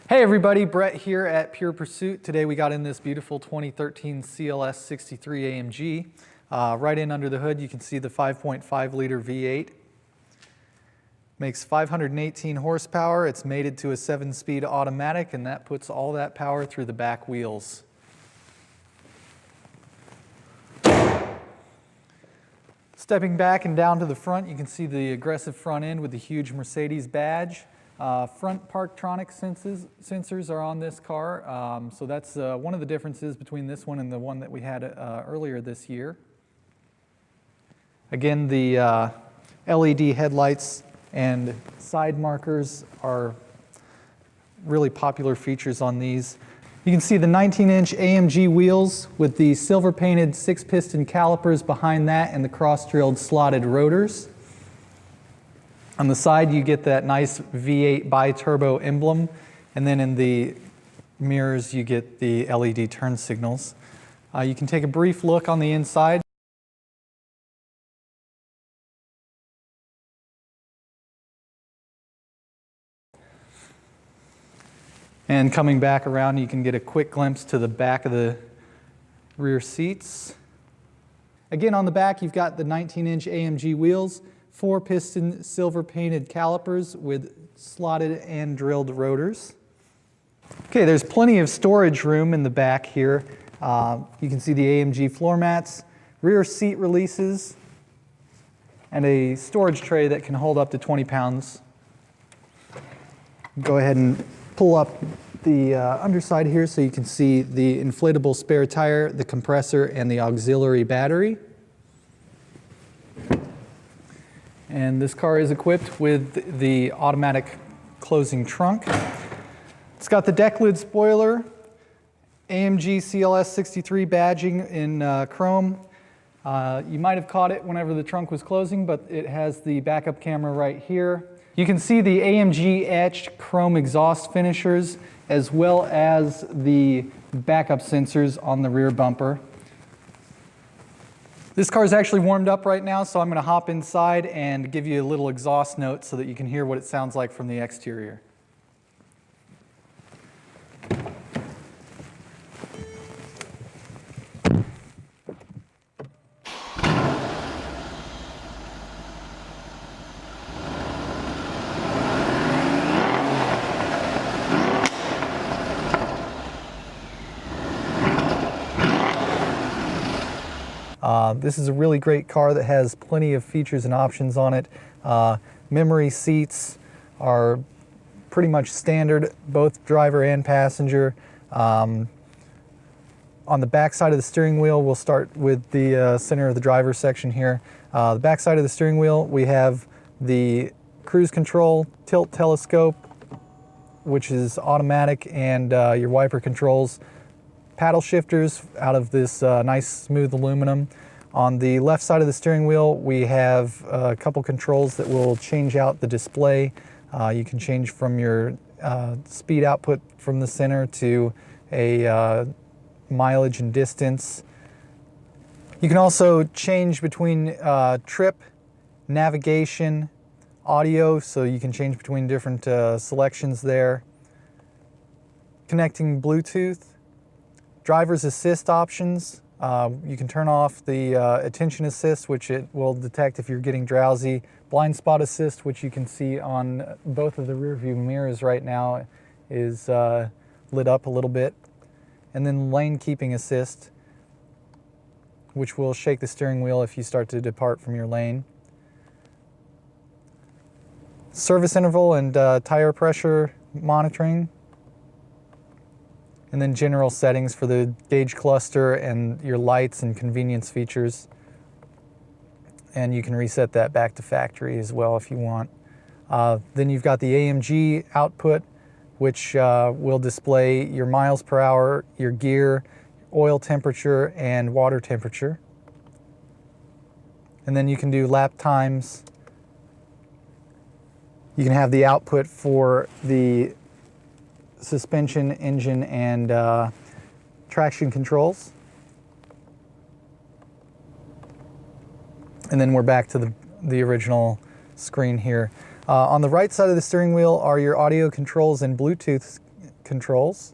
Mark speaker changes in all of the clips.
Speaker 1: Hey everybody, Brett here at Pure Pursuit. Today we got in this beautiful 2013 CLS 63 AMG. Right in under the hood you can see the 5.5 liter V8. Makes 518 horsepower. It's mated to a 7-speed automatic, and that puts all that power through the back wheels. Stepping back and down to the front, you can see the aggressive front end with the huge Mercedes badge. Front Parktronic sensors are on this car, so that's one of the differences between this one and the one that we had earlier this year. Again, the LED headlights and side markers are really popular features on these. You can see the 19-inch AMG wheels with the silver-painted 6-piston calipers behind that and the cross-drilled slotted rotors. On the side you get that nice V8 bi-turbo emblem, and then in the mirrors you get the LED turn signals. You can take a brief look on the inside. And coming back around, you can get a quick glimpse to the back of the rear seats. Again, on the back you've got the 19-inch AMG wheels, 4-piston silver-painted calipers with slotted and drilled rotors. Okay, there's plenty of storage room in the back here. You can see the AMG floor mats, rear seat releases, and a storage tray that can hold up to 20 pounds. Go ahead and pull up the underside here so you can see the inflatable spare tire, the compressor, and the auxiliary battery. And this car is equipped with the automatic closing trunk. It's got the deck lid spoiler, AMG CLS 63 badging in chrome. You might have caught it whenever the trunk was closing, but it has the backup camera right here. You can see the AMG etched chrome exhaust finishers as well as the backup sensors on the rear bumper. This car is actually warmed up right now, so I'm going to hop inside and give you a little exhaust note so that you can hear what it sounds like from the exterior. This is a really great car that has plenty of features and options on it. Memory seats are pretty much standard, both driver and passenger. On the back side of the steering wheel, we'll start with the center of the driver's section here. The back side of the steering wheel, we have the cruise control, tilt telescope, which is automatic, and your wiper controls. Paddle shifters out of this nice smooth aluminum. On the left side of the steering wheel we have a couple controls that will change out the display. You can change from your speed output from the center to a mileage and distance. You can also change between trip, navigation, audio, so you can change between different selections there. Connecting Bluetooth. Driver's assist options. You can turn off the attention assist, which it will detect if you're getting drowsy. Blind spot assist, which you can see on both of the rear view mirrors right now, is lit up a little bit. And then lane keeping assist, which will shake the steering wheel if you start to depart from your lane. Service interval and tire pressure monitoring. And then general settings for the gauge cluster and your lights and convenience features. And you can reset that back to factory as well if you want. Then you've got the AMG output, which will display your miles per hour, your gear, oil temperature, and water temperature. And then you can do lap times. You can have the output for the suspension, engine, and traction controls. And then we're back to the original screen here. On the right side of the steering wheel are your audio controls and Bluetooth controls.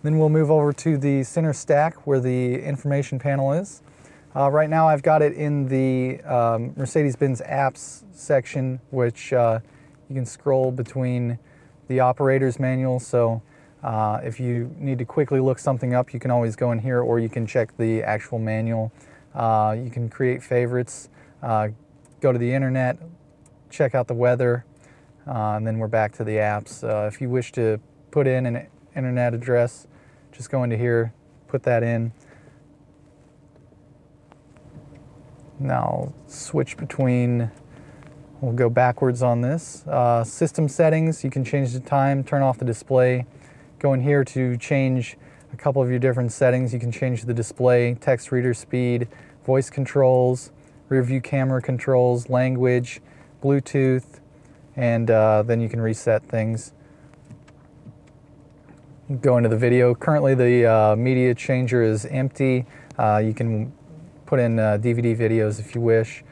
Speaker 1: Then we'll move over to the center stack where the information panel is. Right now I've got it in the Mercedes Benz apps section, which you can scroll between the operator's manual. So if you need to quickly look something up, you can always go in here, or you can check the actual manual. You can create favorites, go to the internet, check out the weather, and then we're back to the apps. If you wish to put in an internet address, just go into here, put that in. Now switch between, we'll go backwards on this. System settings, you can change the time, turn off the display. Go in here to change a couple of your different settings. You can change the display, text reader speed, voice controls, rear view camera controls, language, Bluetooth, and then you can reset things. Go into the video. Currently the media changer is empty. You can put in DVD videos if you wish.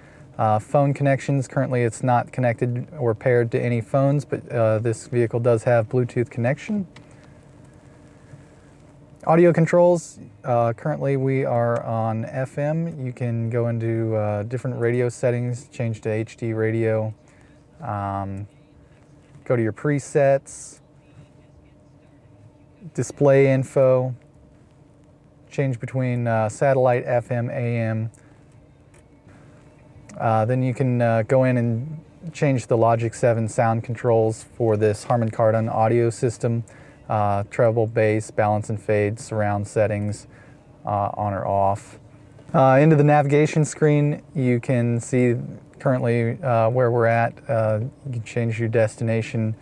Speaker 1: Phone connections, currently it's not connected or paired to any phones, but this vehicle does have Bluetooth connection. Audio controls, currently we are on FM. You can go into different radio settings, change to HD radio, go to your presets, display info, change between satellite, FM, AM. Then you can go in and change the Logic 7 sound controls for this Harman Kardon audio system. Treble, bass, balance and fade, surround settings, on or off. Into the navigation screen, you can see currently where we're at. You can change your destination,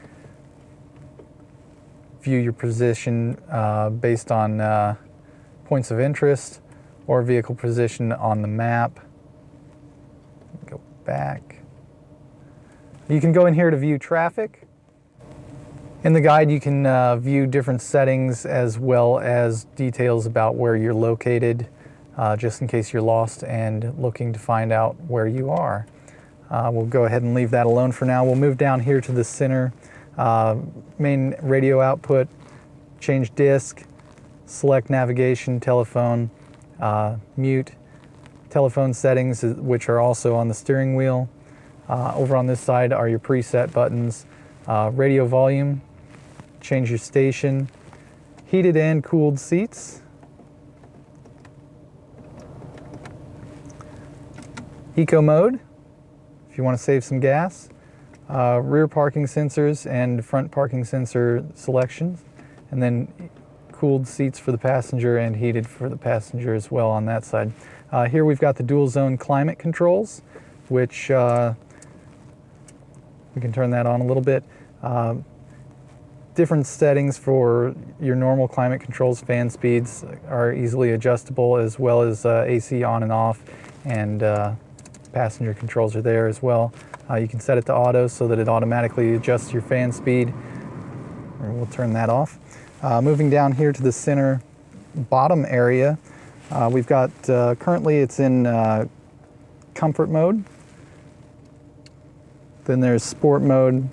Speaker 1: view your position based on points of interest or vehicle position on the map. Go back. You can go in here to view traffic. In the guide you can view different settings as well as details about where you're located, just in case you're lost and looking to find out where you are. We'll go ahead and leave that alone for now. We'll move down here to the center. Main radio output, change disc, select navigation, telephone, mute, telephone settings, which are also on the steering wheel. Over on this side are your preset buttons, radio volume, change your station, heated and cooled seats, eco mode if you want to save some gas, rear parking sensors and front parking sensor selections, and then cooled seats for the passenger and heated for the passenger as well on that side. Here we've got the dual zone climate controls, which we can turn that on a little bit. Different settings for your normal climate controls. Fan speeds are easily adjustable, as well as AC on and off, and passenger controls are there as well. You can set it to auto so that it automatically adjusts your fan speed. We'll turn that off. Moving down here to the center bottom area, we've got currently it's in comfort mode. Then there's sport mode,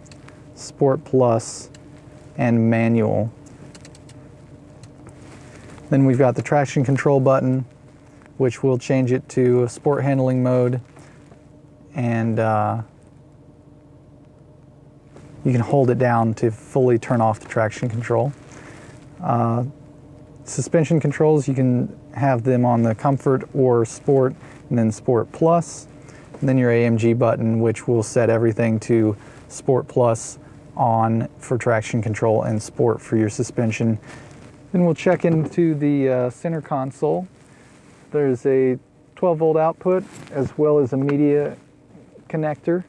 Speaker 1: sport plus, and manual. Then we've got the traction control button, which will change it to sport handling mode, and you can hold it down to fully turn off the traction control. Suspension controls, you can have them on the comfort or sport, and then sport plus. And then your AMG button, which will set everything to sport plus on for traction control and sport for your suspension. Then we'll check into the center console. There's a 12-volt output as well as a media connector,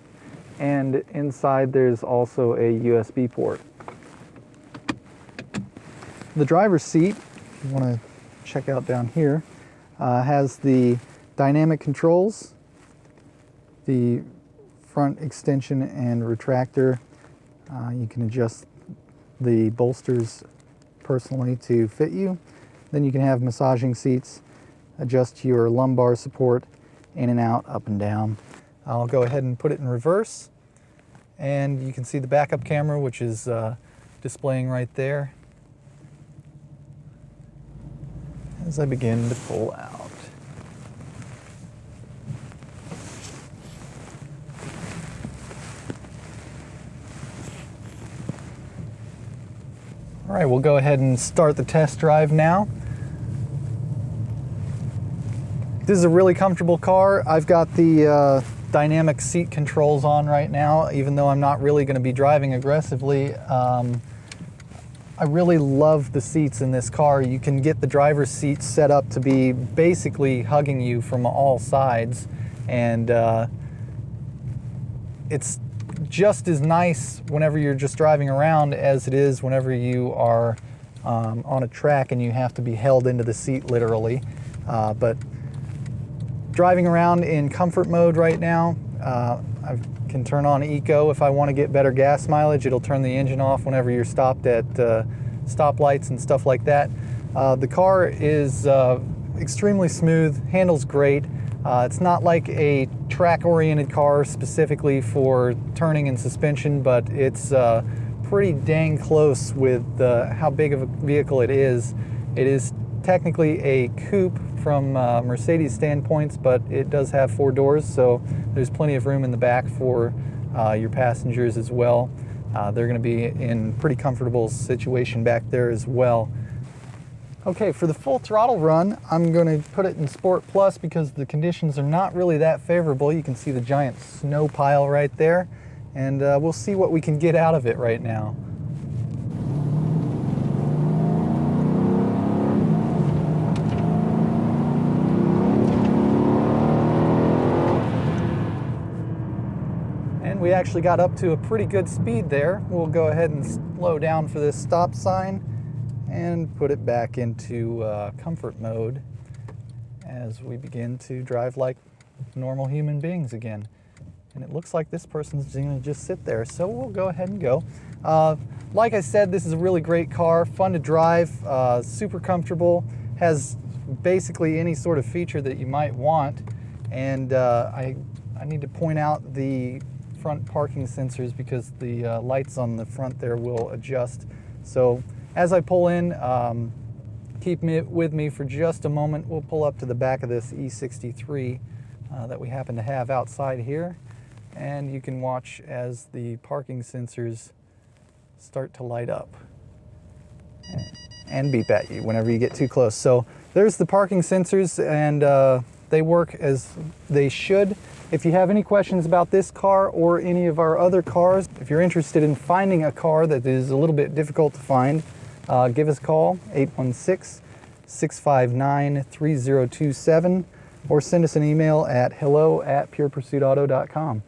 Speaker 1: and inside there's also a USB port. The driver's seat, if you want to check out down here, has the dynamic controls, the front extension and retractor. You can adjust the bolsters personally to fit you. Then you can have massaging seats, adjust your lumbar support in and out, up and down. I'll go ahead and put it in reverse, and you can see the backup camera, which is displaying right there as I begin to pull out. All right, we'll go ahead and start the test drive now. This is a really comfortable car. I've got the dynamic seat controls on right now, even though I'm not really going to be driving aggressively. I really love the seats in this car. You can get the driver's seat set up to be basically hugging you from all sides, and it's just as nice whenever you're just driving around as it is whenever you are on a track and you have to be held into the seat literally. But driving around in comfort mode right now, I can turn on eco if I want to get better gas mileage. It'll turn the engine off whenever you're stopped at stoplights and stuff like that. The car is extremely smooth, handles great. It's not like a track-oriented car specifically for turning and suspension, but it's pretty dang close with how big of a vehicle it is. It is technically a coupe from Mercedes standpoints, but it does have 4 doors, so there's plenty of room in the back for your passengers as well. They're going to be in pretty comfortable situation back there as well. Okay, for the full throttle run, I'm going to put it in Sport Plus because the conditions are not really that favorable. You can see the giant snow pile right there, and we'll see what we can get out of it right now. We actually got up to a pretty good speed there. We'll go ahead and slow down for this stop sign and put it back into comfort mode as we begin to drive like normal human beings again. And it looks like this person's going to just sit there, so we'll go ahead and go. Like I said, this is a really great car, fun to drive, super comfortable, has basically any sort of feature that you might want. And I need to point out the front parking sensors because the lights on the front there will adjust. So as I pull in, keep with me for just a moment. We'll pull up to the back of this E63 that we happen to have outside here, and you can watch as the parking sensors start to light up and beep at you whenever you get too close. So there's the parking sensors, and they work as they should. If you have any questions about this car or any of our other cars, if you're interested in finding a car that is a little bit difficult to find, give us a call, 816-659-3027, or send us an email at hello@purepursuitauto.com.